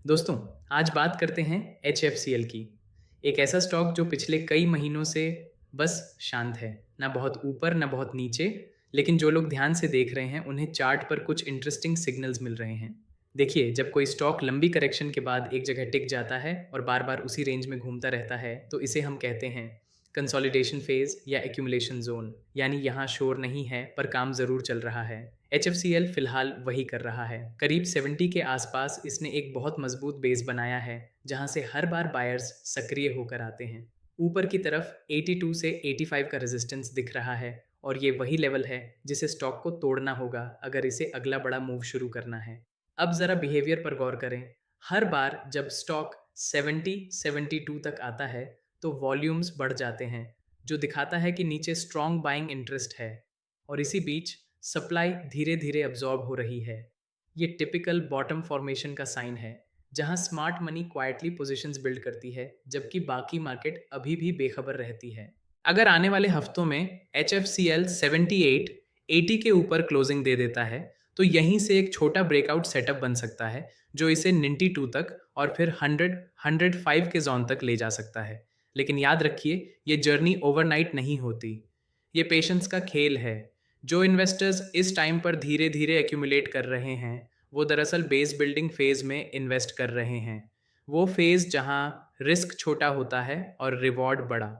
दोस्तों, आज बात करते हैं HFCL की। एक ऐसा स्टॉक जो पिछले कई महीनों से बस शांत है, ना बहुत ऊपर ना बहुत नीचे, लेकिन जो लोग ध्यान से देख रहे हैं उन्हें चार्ट पर कुछ इंटरेस्टिंग सिग्नल्स मिल रहे हैं। देखिए, जब कोई स्टॉक लंबी करेक्शन के बाद एक जगह टिक जाता है और बार बार उसी रेंज में घूमता रहता है, तो इसे हम कहते हैं कंसोलिडेशन फेज या एक्यूमुलेशन जोन। यानी यहाँ शोर नहीं है पर काम ज़रूर चल रहा है। HFCL फिलहाल वही कर रहा है। करीब 70 के आसपास इसने एक बहुत मजबूत बेस बनाया है, जहां से हर बार बायर्स सक्रिय होकर आते हैं। ऊपर की तरफ 82 से 85 का रेजिस्टेंस दिख रहा है और ये वही लेवल है जिसे स्टॉक को तोड़ना होगा अगर इसे अगला बड़ा मूव शुरू करना है। अब ज़रा बिहेवियर पर गौर करें। हर बार जब स्टॉक 70-72 तक आता है तो वॉल्यूम्स बढ़ जाते हैं, जो दिखाता है कि नीचे स्ट्रॉन्ग बाइंग इंटरेस्ट है। और इसी बीच सप्लाई धीरे धीरे अब्जॉर्ब हो रही है। ये टिपिकल बॉटम फॉर्मेशन का साइन है, जहां smart money quietly positions build करती है जबकि बाकी मार्केट अभी भी बेखबर रहती है। अगर आने वाले हफ्तों में HFCL 78-80 के ऊपर क्लोजिंग दे देता है तो यहीं से एक छोटा ब्रेकआउट सेटअप बन सकता है, जो इसे 92 तक और फिर 100-105 के जोन तक ले जा सकता है। लेकिन याद रखिए, ये जर्नी ओवरनाइट नहीं होती। ये पेशेंस का खेल है। जो इन्वेस्टर्स इस टाइम पर धीरे धीरे एक्यूमुलेट कर रहे हैं, वो दरअसल बेस बिल्डिंग फेज में इन्वेस्ट कर रहे हैं। वो फेज जहां रिस्क छोटा होता है और रिवॉर्ड बड़ा।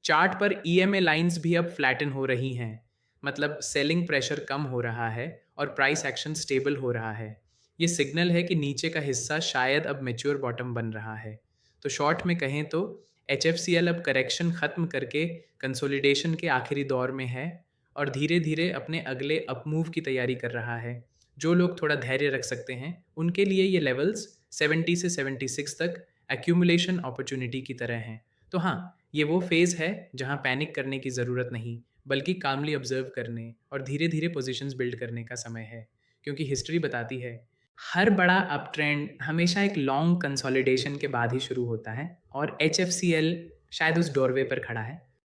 चार्ट पर EMA लाइंस भी अब फ्लैटन हो रही हैं, मतलब सेलिंग प्रेशर कम हो रहा है और प्राइस एक्शन स्टेबल हो रहा है। ये सिग्नल है कि नीचे का हिस्सा शायद अब मैच्योर बॉटम बन रहा है। तो शॉर्ट में कहें तो HFCL अब करेक्शन खत्म करके कंसोलिडेशन के आखिरी दौर में है और धीरे धीरे अपने अगले अपमूव की तैयारी कर रहा है। जो लोग थोड़ा धैर्य रख सकते हैं उनके लिए ये लेवल्स 70 से 76 तक एक्यूमुलेशन अपॉर्चुनिटी की तरह हैं। तो हाँ, ये वो फेज़ है जहाँ पैनिक करने की ज़रूरत नहीं, बल्कि कामली ऑब्जर्व करने और धीरे धीरे पोजीशंस बिल्ड करने का समय है। क्योंकि हिस्ट्री बताती है, हर बड़ा अप ट्रेंड हमेशा एक लॉन्ग कंसोलिडेशन के बाद ही शुरू होता है और HFCL शायद उस डोरवे पर खड़ा है।